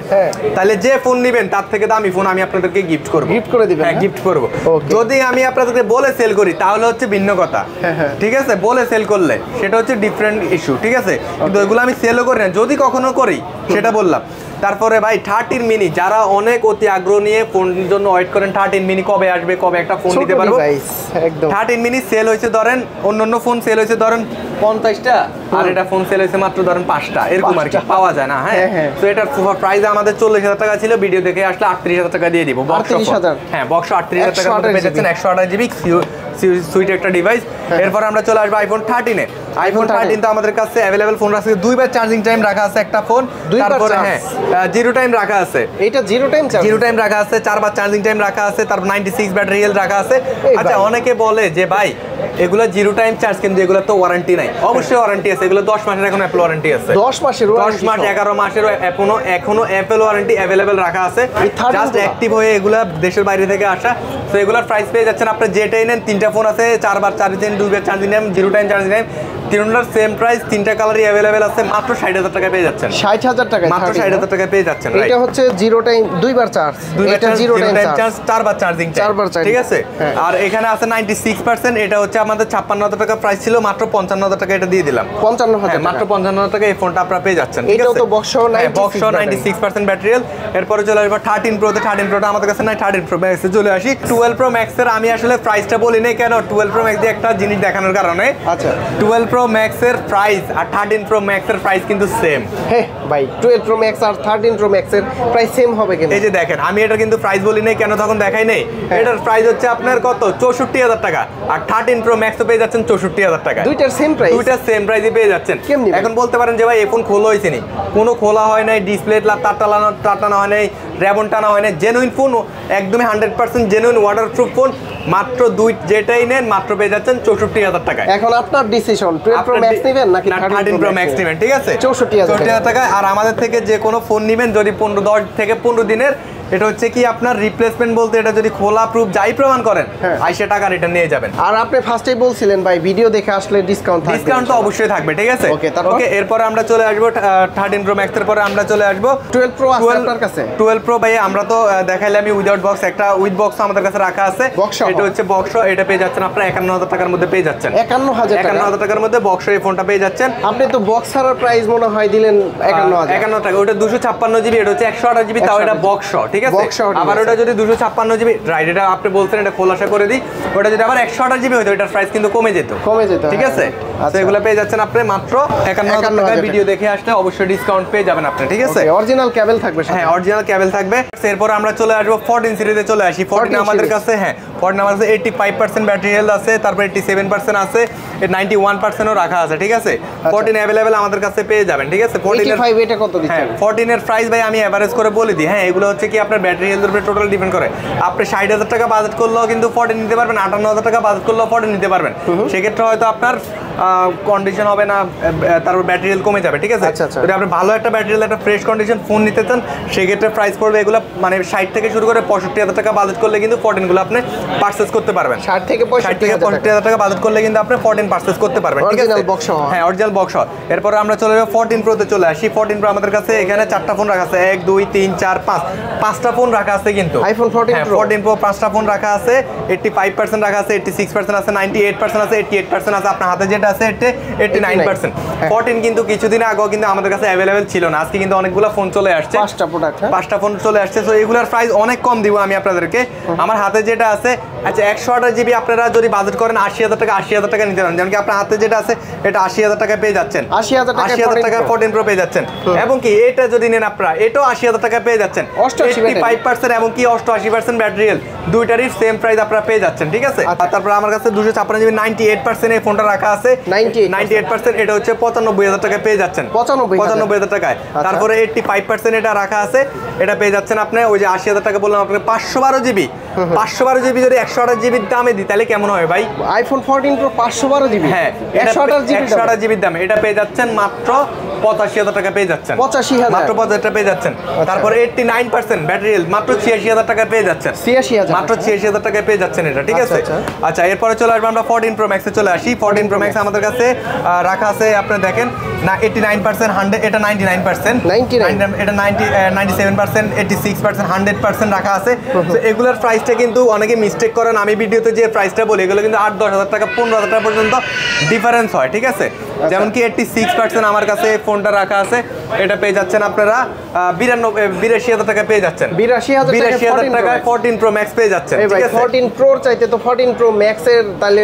তাহলে যে ফোন নেবেন তার থেকে দামি ফোন আমি আপনাদেরকে গিফট করব। গিফট করে দিবেন? হ্যাঁ, গিফট করব। যদি আমি আপনাদেরকে বলে সেল করি তাহলে হচ্ছে ভিন্ন কথা, ঠিক আছে। বলে সেল করলে সেটা হচ্ছে ডিফারেন্ট ইস্যু, ঠিক আছে। কিন্তু এগুলো আমি সেলও করি না, যদি কখনো করি সেটা বললাম। তারপরে ভাই 13 মিনি, যারা অনেক অতি আগ্রহ নিয়ে ফোনের জন্য ওয়েট করেন 13 মিনি কবে আসবে, কবে একটা ফোন নিতে পারবো। একদম 13 মিনি সেল হয়েছে ধরেন, অন্য ফোন সেল হয়েছে ধরেন 50টা, আর এটা ফোন সেল হয়েছে মাত্র ধরেন 5টা, এরকম আর কি, পাওয়া যায় না। হ্যাঁ, তো এটার প্রাইস আমাদের 40,000 টাকা ছিল, ভিডিও দেখে আসলে 38,000 টাকা দিয়ে দিব। 38,000? হ্যাঁ, বক্স 38,000 টাকা পেয়ে যাচ্ছেন, 128 জিবি সুইট একটা ডিভাইস। এরপর আমরা চলে আসবো আইফোন 13 এ। আইফোন 13 তো আমাদের কাছে অ্যাভেলেবল ফোন আছে, 2 বার চার্জিং টাইম রাখা আছে একটা ফোন, তারপরে হ্যাঁ জিরো টাইম রাখা আছে। এটা জিরো টাইম রাখা আছে, 4 বার চার্জিং টাইম রাখা আছে, তারপর 96 ব্যাটারি হেলথ রাখা আছে। আচ্ছা, অনেকে বলে যে ভাই এগুলো জিরো টাইম চার্জ, কিন্তু এগুলো তো ওয়ারেন্টি নাই। অবশ্যই ওয়ারেন্টি আছে, এগুলো 10 মাসের এখন অ্যাপল ওয়ারেন্টি আছে। 10 মাসের 10 মাস 11 মাসের এখনো অ্যাপল ওয়ারেন্টি অ্যাভেলেবল রাখা আছে। জাস্ট অ্যাক্টিভ হয়ে এগুলা দেশের বাইরে থেকে আসা। তো এগুলোর প্রাইস পেয়ে যাচ্ছেন আপনি যেটাই নেন। 3টা ফোন আছে, 4 বার চার্জিং, 2 বার charging time, zero time charging time, তিনটার সেম প্রাইস, 3টা কালারই অ্যাভেলেবল আছে, মাত্র 60,000 টাকা পেয়ে যাচ্ছেন। 60,000 টাকা, মাত্র 60,000 টাকা পেয়ে যাচ্ছেন। এটা হচ্ছে জিরো টাইম 2 বার চার্জ, এটা জিরো টাইম চার্জ, 4 বার চার্জিং, 4 বার চার্জ, ঠিক আছে। আর এখানে আছে 96%, এটা হচ্ছে আমাদের 56,000 টাকা প্রাইস ছিল, মাত্র 55,000 টাকা এটা দিয়ে দিলাম। 55,000 মাত্র 55,000 টাকা এই ফোনটা আপনারা পেয়ে যাচ্ছেন, ঠিক এটাও আছে। তো বক্স সহ 96% ব্যাটারি হেলথ। এরপরে চলে আসবে 13 প্রোতে। 13 প্রোটা আমাদের কাছে নাই, 13 প্রো ম্যাক্সে চলে আসি। 12 প্রো ম্যাক্সের আমি আসলে প্রাইসটা বলি নাই কেন, 12 প্রো ম্যাক্স দিয়ে একটা জিনিস দেখানোর কারণে। আচ্ছা, 12 প্রো ম্যাক্সের প্রাইস আর 13 প্রো ম্যাক্সের প্রাইস কিন্তু সেম। হ্যাঁ ভাই, 12 প্রো ম্যাক্স আর 13 প্রো ম্যাক্সের প্রাইস সেম হবে কেন? এই যে দেখেন, আমি এটা কিন্তু প্রাইস বলি নাই কেন, তখন দেখাই নাই। এটার প্রাইস হচ্ছে আপনার কত, 64,000 টাকা, আর 13 প্রো ম্যাক্স তো পেয়ে যাচ্ছেন 64,000 টাকা। দুইটার সেম প্রাইস, দুইটার সেম প্রাইসই পেয়ে যাচ্ছেন। কেমনি? এখন বলতে পারেন যে ভাই এই ফোন খোলা হয়েছে নি, কোনো খোলা হয় নাই, ডিসপ্লে তার টানা হয় নাই, র্যাবন টানা হয় নাই, জেনুইন ফোন, একদমই 100% জেনুইন ওয়াটারপ্রুফ ফোন। মাত্র যেটাই নেন মাত্র পেয়ে যাচ্ছেন 64,000 টাকায়। এখন আপনার ডিসিশন, 12 প্রো ম্যাক্স নেবেন নাকি 13 প্রো ম্যাক্স নেবেন, ঠিক আছে। 64,000 টাকায়। আর আমাদের থেকে যে কোনো ফোন নেবেন যদি 10 থেকে 15 দিনের, এটা হচ্ছে কি আপনার রিপ্লেসমেন্ট বলতে, এটা যদি খোলা প্রুফ যাই প্রমাণ করেন, আইসে টাকা রিটার্ন নিয়ে যাবেন। আর আপনি ফার্স্টেই বলছিলেন ভাই ভিডিও দেখে আসলে ডিসকাউন্ট থাকবে। ডিসকাউন্ট তো অবশ্যই থাকবে, ঠিক আছে। ওকে, এরপর আমরা চলে আসবো 13 প্রো ম্যাক্স এর পরে আমরা চলে আসবো 12 প্রো আছে আপনার কাছে। 12 প্রো ভাই আমরা তো দেখাইলে আমি উইদাউট বক্স, একটা উইথ বক্স আমাদের কাছে রাখা আছে। এটা হচ্ছে বক্স, এটা পেয়ে যাচ্ছেন আপনারা 51,000 টাকার মধ্যে পেয়ে যাচ্ছেন। 51,000 টাকার মধ্যে বক্স এই ফোনটা পেয়ে যাচ্ছেন। আপনি তো বক্স ছাড়ার প্রাইস মনে হয় দিলেন 51,000 টাকা। ওটা 256 জিবি, এটা হচ্ছে 128 জিবি, তাও এটা বক্স, ঠিক আছে। আবার ওটা যদি 256 জিবি, রাইট, এটা আপনি বলছেন এটা খোলাসা করে দিই, ওটা যদি আবার 128 জিবি হতো এটার প্রাইস কিন্তু কমে যেত, ঠিক আছে। তো এগুলো পেয়ে যাচ্ছেন আপনি মাত্র 51,000 টাকা। ভিডিও দেখে আসলে অবশ্যই ডিসকাউন্ট পেয়ে যাবেন আপনি, ঠিক আছে। অরিজিনাল কেবল থাকবে, হ্যাঁ অরিজিনাল কেবল থাকবে। এরপর আমরা চলে আসবো 14 সিরিজে চলে আসি। 14 আমাদের কাছে 85% ব্যাটারি হেলথ আছে, তারপর 87% আছে, 91%ও রাখা আছে, ঠিক আছে। 14 অ্যাভেলেবেল আমাদের কাছে পেয়ে যাবেন, ঠিক আছে। 85 এটা কত দিচ্ছেন? 14 এর প্রাইস ভাই আমি এভারেজ করে বলে দিই। হ্যাঁ, এগুলো হচ্ছে কি আপনার ব্যাটারি হেলথের উপরে টোটাল ডিপেন্ড করে। আপনি 60,000 টাকা বাজেট করলেও কিন্তু 14 নিতে পারবেন, 58,000 টাকা বাজেট করলেও 14 নিতে পারবেন। সেক্ষেত্রে হয়তো আপনার কন্ডিশন হবে না, তারপর ব্যাটারি হেলথ কমে যাবে, ঠিক আছে। যদি আপনি ভালো একটা ব্যাটারি হেলথ, একটা ফ্রেশ কন্ডিশন ফোন নিতে চান, সেক্ষেত্রে প্রাইস পড়বে এগুলো মানে 60 থেকে শুরু করে 65,000 টাকা বাজেট করলে কিন্তু 14 গুলো আপনি পারচেজ করতে পারবেন। 60 থেকে 65,000 টাকা বাজেট করলে কিন্তু আপনি 14 পারচেজ করতে পারবেন, ঠিক আছে। হ্যাঁ, অরিজিনাল বক্স। এরপর আমরা চলে যাবো 14 প্রোতে চলে আসি। 14 প্রো আমাদের কাছে এখানে 4টা ফোন রাখা আছে, 1 2 3 4 5, 5টা ফোন রাখা আছে কিন্তু আইফোন 14 প্রো। 14 প্রো 5টা ফোন রাখা আছে, 85% রাখা আছে, 86% আছে, 98% আছে, 88% আছে। আপনার হাতে যেটা যেটা আছে 89%। 14 কিন্তু কিছুদিন আগেও কিন্তু আমাদের কাছে অ্যাভেলেবেল ছিল না, আজকে কিন্তু অনেকগুলো ফোন চলে আসছে, 5টা প্রোডাক্ট, 5টা ফোন চলে আসছে। তো এগুলোর প্রাইস অনেক কম দিব আমি আপনাদেরকে। আমার হাতে যেটা আছে, আচ্ছা 128 জিবি আপনারা যদি বাজেট করেন 80,000 টাকা, 80,000 টাকা নিতে পারেন। যেমন কি আপনার হাতে যেটা আছে এটা 80,000 টাকা পেয়ে যাচ্ছেন, 80,000 টাকা 14 প্রো পেয়ে যাচ্ছেন। এবং কি এটা যদি নেন আপনারা এটাও 80,000 টাকা পেয়ে যাচ্ছেন, 85% এবং কি 88% ব্যাটারি হেলথ, দুইটারই সেম প্রাইস আপনারা পেয়ে যাচ্ছেন, ঠিক আছে। আর তারপর আমার কাছে 256 জিবি 98% এই ফোনটা রাখা আছে, 98% এটা হচ্ছে 95,000 টাকা পেয়ে যাচ্ছেন, 95,000 টাকায়। তারপরে 85% এটা রাখা আছে, এটা পেয়ে যাচ্ছেন আপনি ওই যে 80,000 টাকা বললাম আপনাকে। 512 জিবি, 512 জিবি যদি 128 জিবির দামে দিই তাহলে কেমন হয় ভাই? আইফোন 14 প্রো 512 জিবি, হ্যাঁ 128 জিবির দামে এটা পেয়ে যাচ্ছেন মাত্র 85,000 টাকা পেয়ে যাচ্ছেন, 85,000 মাত্র 85,000 টাকা পেয়ে যাচ্ছেন। তারপরে 89% ব্যাটারি হেলথ মাত্র 86,000 টাকা পেয়ে যাচ্ছেন, 86,000 মাত্র 86,000 টাকা পেয়ে যাচ্ছেন এটা, ঠিক আছে। আচ্ছা এরপরে চলে আসবো আমরা 14 প্রো ম্যাক্সে চলে আসি। 14 প্রো ম্যাক্স আমাদের কাছে রাখা আছে আপনারা দেখেন না 89%, 100 এটা 99%, এটা 97%, 86%, 100% রাখা আছে। তো এগুলোর প্রাইসটা কিন্তু অনেকে মিস্টেক করেন, আমি ভিডিওতে যে প্রাইসটা বলি এগুলো কিন্তু 8-10,000 টাকা 15,000 টাকা পর্যন্ত ডিফারেন্স হয়, ঠিক আছে। যেমন কি 86% আমার কাছে ফোনটা রাখা আছে, এটা পেয়ে যাচ্ছেন আপনারা 82,000 টাকা পেয়ে যাচ্ছেন, 82,000 টাকায় 14 প্রো ম্যাক্স পেয়ে যাচ্ছেন, ঠিক আছে। 14 প্রোর চাইতে তো 14 প্রো ম্যাক্স এর তাহলে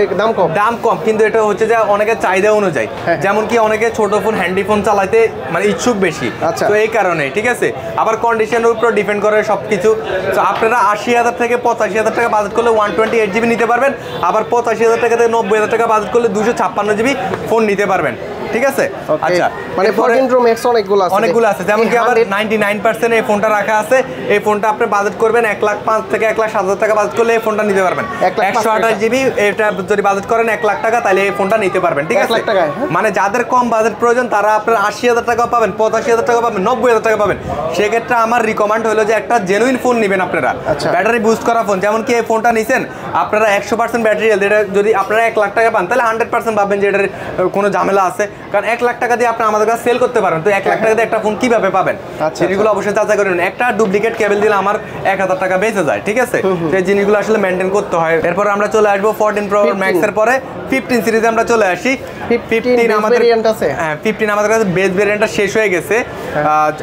দাম কম, কিন্তু এটা হচ্ছে যে অনেকের চাহিদা অনুযায়ী, যেমন কি অনেকে ছোট ফোন হ্যান্ডি ফোন চালাতে মানে ইচ্ছুক বেশি, তো এই কারণে, ঠিক আছে। আবার কন্ডিশনের উপর ডিপেন্ড করে সবকিছু। তো আপনারা 80,000 থেকে 85,000 টাকা বাজেট করলে 128 জিবি নিতে পারবেন, আবার 85,000 টাকা থেকে 90,000 টাকা বাজেট করলে 256 জিবি ফোন নিতে পারবেন, ঠিক আছে। আচ্ছা মানে 14 প্রো ম্যাক্স অনেকগুলো আছে, যেমন কি আবার 99% এই ফোনটা রাখা আছে। এই ফোনটা আপনি বাজেট করবেন 1,05,000 থেকে 1,07,000 টাকা বাজেট করলে এই ফোনটা নিতে পারবেন। 128 জিবি এটা যদি বাজেট করেন 1,00,000 টাকা তাহলে এই ফোনটা নিতে পারবেন, ঠিক আছে। মানে যাদের কম বাজেট প্রয়োজন তারা আপনার 80,000 টাকা পাবেন, 85,000 টাকা পাবেন, 90,000 টাকা পাবেন। সেক্ষেত্রে আমার রিকমেন্ড হলো যে একটা জেনুইন ফোন নেবেন আপনারা, ব্যাটারি বুস্ট করা ফোন। যেমন কি এই ফোনটা নিছেন আপনারা 100% ব্যাটারি হেলথ, এটা যদি আপনারা 1,00,000 টাকা পান তাহলে 100% পাবেন যে এটার কোনো ঝামেলা আছে, কারণ 1,00,000 টাকা দিয়ে আপনি আমাদের কাছে সেল করতে পারেন। তো 1,00,000 টাকা দিয়ে একটা ফোন কিভাবে পাবেন সেগুলো অবশ্যই যাচাই করে নেবেন। একটা ডুপ্লিকেট কেবল দিলে আমার 1,000 টাকা বেঁচে যায়, ঠিক আছে। তো এই জিনিসগুলো আসলে মেনটেন করতে হয়। এরপর আমরা চলে আসবো 14 প্রো ম্যাক্স এর পরে 15 সিরিজে আমরা চলে আসি। 15 আমাদের ভেরিয়েন্ট আছে, হ্যাঁ 15 আমাদের কাছে বেস ভেরিয়েন্টটা শেষ হয়ে গেছে।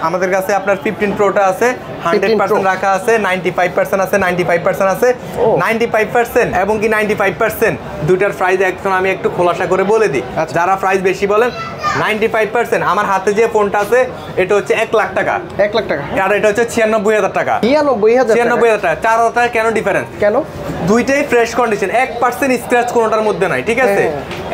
আমাদের কাছে আপনার 15 প্রোটা আছে, 100% রাখা আছে, 95% আছে, 95% আছে, 95% এবং কি 95% দুইটার প্রাইস এখন আমি একটু খোলাসা করে বলে দিই। যারা প্রাইস বেশি বলেন 95% আমার হাতে যে ফোনটা আছে এটা হচ্ছে 1,00,000 টাকা, 1,00,000 টাকা, আর এটা হচ্ছে 96,000 টাকা, 96,000 টাকা, 4,000 টাকা। কেন ডিফারেন্স? কেন? দুইটাই ফ্রেশ কন্ডিশন, 1% স্ক্র্যাচ কোনোটার মধ্যে নাই, ঠিক আছে।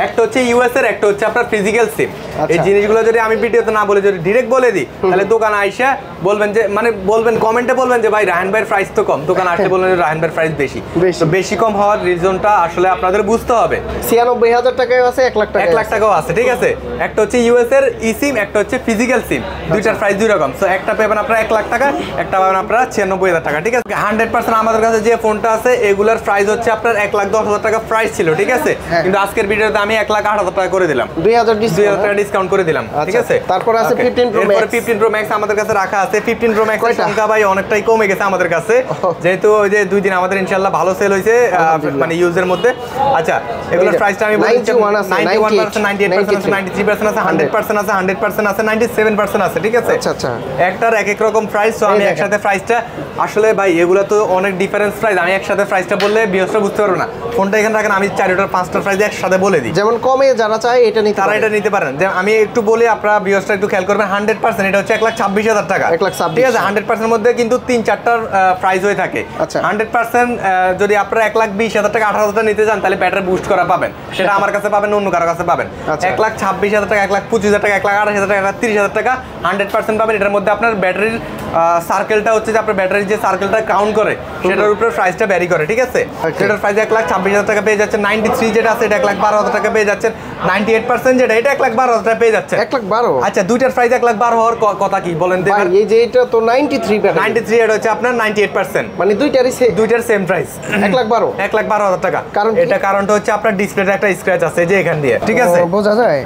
একটা হচ্ছে ইউএস এর, একটা হচ্ছে আপনার ফিজিক্যাল সিম। এই জিনিসগুলো যদি আমি ভিডিওতে না বলে যদি ডিরেক্ট বলে দিই তাহলে দোকানে আইসা বলবেন যে মানে বলবেন কমেন্টে বলবেন যে ভাই রাহান ভাইয়ের প্রাইস তো কম, দোকানে আসলে বলবেন রাহান ভাইয়ের প্রাইস বেশি। তো বেশি কম হওয়ার রিজনটা আসলে আপনাদের বুঝতে হবে। 96,000 টাকায় আছে, 1,00,000 টাকা, 1,00,000 টাকাও আছে, ঠিক আছে। একটা হচ্ছে ইউএস এর ই সিম, একটা হচ্ছে ফিজিক্যাল সিম, দুইটার প্রাইস দুই রকম। সো একটা পাবেন আপনারা 1,00,000 টাকা, একটা পাবেন আপনারা 96,000 টাকা, ঠিক আছে। 100% আমাদের কাছে যে ফোনটা আছে এগুলার প্রাইস হচ্ছে আপনার 1,10,000 টাকা প্রাইস ছিল, ঠিক আছে। কিন্তু আজকের ভিডিওতে আমি 1,08,000 টাকা করে দিলাম, 2,000 টাকা ডিসকাউন্ট করে দিলাম, ঠিক আছে। তারপর আছে 15 প্রো ম্যাক্স। 15 প্রো ম্যাক্স আমাদের কাছে রাখা আছে। 15 প্রো ম্যাক্স এর সংখ্যা ভাই অনেকটাই কমে গেছে আমাদের কাছে, যেহেতু ওই যে 2 দিন আমাদের ইনশাআল্লাহ ভালো সেল হইছে মানে ইউজের মধ্যে। আচ্ছা এগুলোর প্রাইসটা আমি বলি 91% 98% আছে, 93% আছে, 100% আছে, 100% আছে, 97% আছে, ঠিক আছে। আচ্ছা আচ্ছা, একটার এক এক রকম প্রাইস। তো আমি একসাথে প্রাইসটা আসলে ভাই এগুলো তো অনেক ডিফারেন্স প্রাইস, আমি একসাথে প্রাইসটা বললে বিয়সটা বুঝতে পারবো না। ফোনটা এখানে রাখেন, আমি 4টার 5টার প্রাইস একসাথে বলে দিই। যেমন কমে যারা চায় এটা নিতে তারা এটা নিতে পারেন। যে আমি একটু বলি আপনারা বিয়সটা একটু খেয়াল করবেন। 100% এটা হচ্ছে 1,26,000 টাকা, 1,26,000, ঠিক আছে। 100% মধ্যে কিন্তু 3-4টার প্রাইস হয়ে থাকে। 100% যদি আপনারা 1,20,000 টাকা 18,000 টাকা নিতে চান তাহলে ব্যাটারি বুস্ট করা পাবেন, সেটা আমার কাছে পাবেন, অন্য কারো কাছে পাবেন। 1,26,000 টাকা, 1,25,000 টাকা, 1,28,000 টাকা, 1,30,000 টাকা 100% পাবেন। এটার মধ্যে আপনার ব্যাটারির সার্কেলটা হচ্ছে যে আপনার ব্যাটারির যে সার্কেলটা কাউন্ট করে সেটার উপরে প্রাইসটা ভ্যারি করে, ঠিক আছে। সেটার প্রাইস 1,26,000 টাকা পেয়ে যাচ্ছে। 93 যেটা আছে এটা 1,12,000 টাকা পেয়ে যাচ্ছেন। 98% যেটা এটা 1,12,000 টাকা পেয়ে যাচ্ছে। 1,12,000? আচ্ছা দুইটার প্রাইস 1,12,000 হওয়ার কথা কি বলেন? ভাই এই যে এটা তো 93 ব্যাটারি, 93 এটা হচ্ছে আপনার 98%, মানে দুইটার সেম প্রাইস 1,12,000 টাকা। কারণ এটা কারণটা হচ্ছে আপনার ডিসপ্লেতে একটা স্ক্র্যাচ আছে যে এখান দিয়ে, ঠিক আছে? বোঝা যায়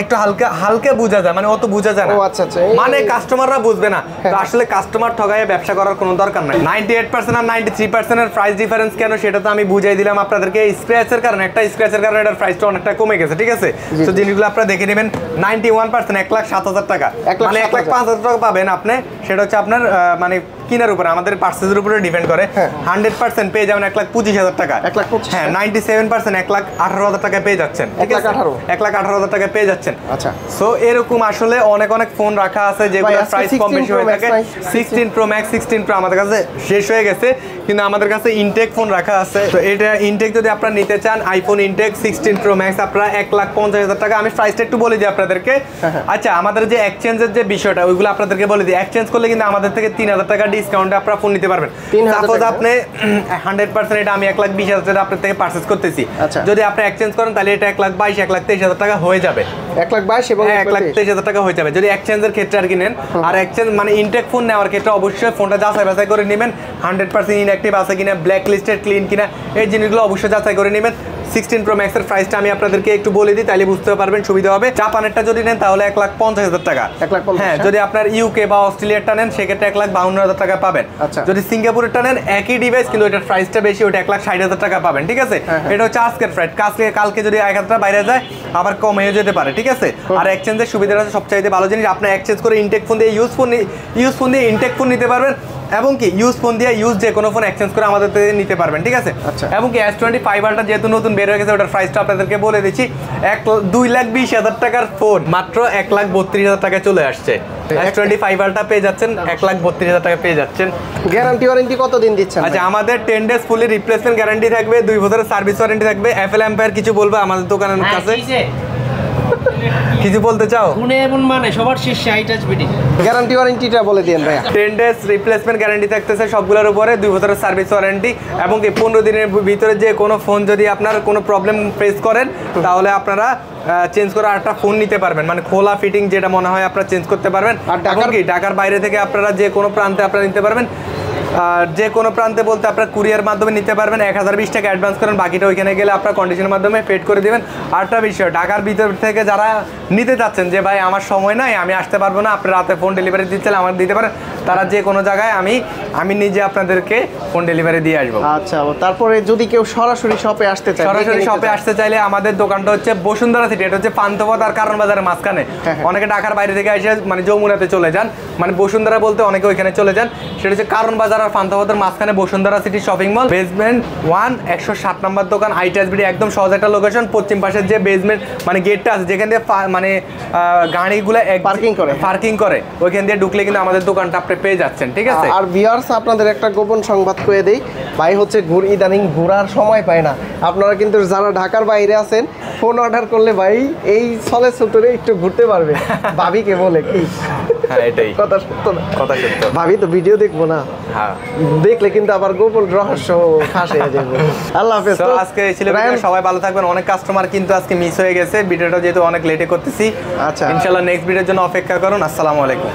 একটু হালকা বোঝা যায়, মানে অত বোঝা যায় না। ও আচ্ছা আচ্ছা, মানে কাস্টমাররা বুঝবে না। তো আসলে কাস্টমার ঠগায়ে ব্যবসা করার কোনো দরকার নাই। 98% আর 93% এর প্রাইস ডিফারেন্স কেন সেটা তো আমি বুঝাই দিলাম আপনাদেরকে। স্ক্র্যাচের কারণে, একটা স্ক্র্যাচের কারণে এটার প্রাইসটা অনেকটা কমে গেছে, ঠিক আছে? তো জিনিসগুলো আপনারা দেখে নেবেন। 91% 1,07,000 টাকা, মানে 1,05,000 টাকা পাবেন আপনি। সেটা হচ্ছে আপনার মানে কিনার উপরে, আমাদের পার্সেসের উপরে ডিপেন্ড করে। 100% পেয়ে যাবেন 1,25,000 টাকা। 1,25,000, হ্যাঁ 97% 1,18,000 টাকা পেয়ে যাচ্ছেন, ঠিক আছে? 1,18,000 টাকা পেয়ে যাচ্ছেন। আচ্ছা, সো এরকম আসলে অনেক ফোন রাখা আছে যেগুলো প্রাইস কম বেশি হয়ে থাকে। 16 Pro Max, 16 Pro আমাদের কাছে শেষ হয়ে গেছে, কিন্তু আমাদের কাছে ইনটেক ফোন রাখা আছে। তো এটা ইনটেক যদি আপনারা নিতে চান, আইফোন ইনটেক 16 Pro Max আপনারা 1,50,000 টাকা। আমি প্রাইসটা একটু বলে দিই আপনাদেরকে। আচ্ছা, আমাদের যে এক্সচেঞ্জের যে বিষয়টা ওইগুলো আপনাদেরকে বলে দিই। এক্সচেঞ্জ করলে কিন্তু আমাদের থেকে 3,000 টাকা ডিসকাউন্টে আপনারা ফোন নিতে পারবেন। সাপোজ আপনি 100% এটা আমি 1,20,000 টাকা আপনার থেকে পারচেজ করতেছি, যদি আপনি এক্সচেঞ্জ করেন তাহলে এটা 1,22,000 1,23,000 টাকা হয়ে যাবে। 1,22,000 এবং 1,23,000 টাকা হয়ে যাবে যদি এক্সচেঞ্জের ক্ষেত্রে আর কি নেন। আর এক্সচেঞ্জ মানে ইনটেক ফোন নেওয়ার ক্ষেত্রে অবশ্যই ফোনটা যাচাই বাছাই করে নেবেন, 100% ইনঅ্যাক্টিভ আছে কিনা, ব্ল্যাক লিস্টেড, ক্লিন কিনা, এই জিনিসগুলো অবশ্যই যাচাই করে নেবেন। 16 Pro Max এর প্রাইসটা আমি আপনাদেরকে একটু বলে দিই, তাহলে বুঝতে পারবেন, সুবিধা হবে। জাপানেরটা যদি নেন তাহলে 1,50,000 টাকা। হ্যাঁ, যদি আপনার ইউকে বা অস্ট্রেলিয়ারটা নেন সেক্ষেত্রে 1,52,000 টাকা পাবেন। যদি সিঙ্গাপুরেরটা নেন একই ডিভাইস কিন্তু এটার প্রাইসটা বেশি, ওটা 1,60,000 টাকা পাবেন, ঠিক আছে? এটা হচ্ছে আজকের প্রাইস। কালকে যদি 1,000 টাকা বাইরে যায় আবার কম হয়ে যেতে পারে, ঠিক আছে? আর এক্সচেঞ্জের সুবিধাটা হচ্ছে সবচাইতে ভালো জিনিস, আপনি এক্সচেঞ্জ করে ইনটেক ফোন দিয়ে ইউজ ফোন দিয়ে ইনটেক ফোন নিতে পারবেন, এবং কি ইউজ ফোন দিয়ে ইউজ যে কোনো ফোন এক্সচেঞ্জ করে আমাদের থেকে নিতে পারবেন, ঠিক আছে? এবং কি S25 আলট্রা যেহেতু নতুন বের হয়ে গেছে, ওটার প্রাইসটা আপনাদেরকে বলে দিচ্ছি। 2,20,000 টাকার ফোন মাত্র 1,32,000 টাকায় চলে আসছে। S25 আলট্রা পেয়ে যাচ্ছেন 1,32,000 টাকা পেয়ে যাচ্ছেন। গ্যারান্টি ওয়ারেন্টি কতদিন দিচ্ছেন? আচ্ছা, আমাদের 10 ডেজ ফুলি রিপ্লেসমেন্ট গ্যারান্টি থাকবে, 2 বছরের সার্ভিস ওয়ারেন্টি থাকবে। অ্যাপেল এম্পায়ার কিছু বলবো আমাদের দোকানের কাছে? কিছু বলতে চাও? মানে সবার শীর্ষে হাইটাচ বিডি গ্যারান্টি ওয়ারেন্টিটা বলে দেন ভাইয়া। 10 ডেজ রিপ্লেসমেন্ট গ্যারান্টি থাকতেছে সবগুলোর উপরে, 2 বছরের সার্ভিস ওয়ারেন্টি, এবং কি 15 দিনের ভিতরে যে কোনো ফোন যদি আপনার কোনো প্রবলেম ফেস করেন তাহলে আপনারা চেঞ্জ করে আরেকটা ফোন নিতে পারবেন, মানে খোলা ফিটিং যেটা মনে হয় আপনারা চেঞ্জ করতে পারবেন। আর ঢাকার বাইরে থেকে আপনারা যে কোনো প্রান্তে আপনারা নিতে পারবেন। আর যে কোনো প্রান্তে বলতে আপনার কুরিয়ার মাধ্যমে নিতে পারবেন। 1,020 টাকা অ্যাডভান্স করেন, বাকিটা ওইখানে গেলে আপনার কন্ডিশনের মাধ্যমে পেড করে দেবেন। আরেকটা বিষয়, ঢাকার ভিতর থেকে যারা নিতে চাচ্ছেন যে ভাই আমার সময় নাই, আমি আসতে পারবো না, আপনি রাতে ফোন ডেলিভারি দিচ্ছেন আমার দিতে পারেন, তারা যে কোনো জায়গায় আমি নিজে আপনাদেরকে ফোন ডেলিভারি দিয়ে আসবো। আচ্ছা, তারপরে যদি কেউ সরাসরি শপে আসতে চায়, চাইলে আমাদের দোকানটা হচ্ছে বসুন্ধরা সিটি, এটা হচ্ছে পান্থপথ আর কারণ বাজারের মাঝখানে। অনেকে ঢাকার বাইরে থেকে এসে মানে যমুনাতে চলে যান, মানে বসুন্ধরা বলতে অনেকে ওইখানে চলে যান, সেটা হচ্ছে কারণ বাজার আর পান্থপথের মাঝখানে Bashundhara city shopping mall, basement 1 107 নম্বর দোকান, আইটিএসবিডি, একদম সহজ একটা লোকেশন। পশ্চিম পাশের যে বেসমেন্ট মানে গেটটা আছে যেখান দিয়ে মানে গাড়িগুলো পার্কিং করে ওইখান দিয়ে ঢুকলে কিন্তু আমাদের দোকানটা আপনি পেয়ে যাচ্ছেন, ঠিক আছে? আর ভিউয়ার্স, আপনাদের একটা গোপন সংবাদ করে দেই, ভাই হচ্ছে ইদানিং ঘোরার সময় পায় না। আপনারা কিন্তু যারা ঢাকার বাইরে আছেন, ফোন অর্ডার করলে ভাই এই চলে ছুটে একটু ঘুরতে পারবে। ভাবিকে বলে কি? হ্যাঁ, এটাই কথা সত্য না? কথা সত্য। ভাবি তো ভিডিও দেখবো না, হ্যাঁ দেখলে কিন্তু আবার গোপন রহস্য ফাঁস হয়ে যাবে। আল্লাহ হাফেজ। তো আজকে ছিল, সবাই ভালো থাকবেন। অনেক কাস্টমার কিন্তু আজকে মিস হয়ে গেছে, ভিডিওটা যেহেতু অনেক লেটে করতেছি। আচ্ছা, ইনশাআল্লাহ নেক্সট ভিডিওর জন্য অপেক্ষা করুন। আসসালামু আলাইকুম।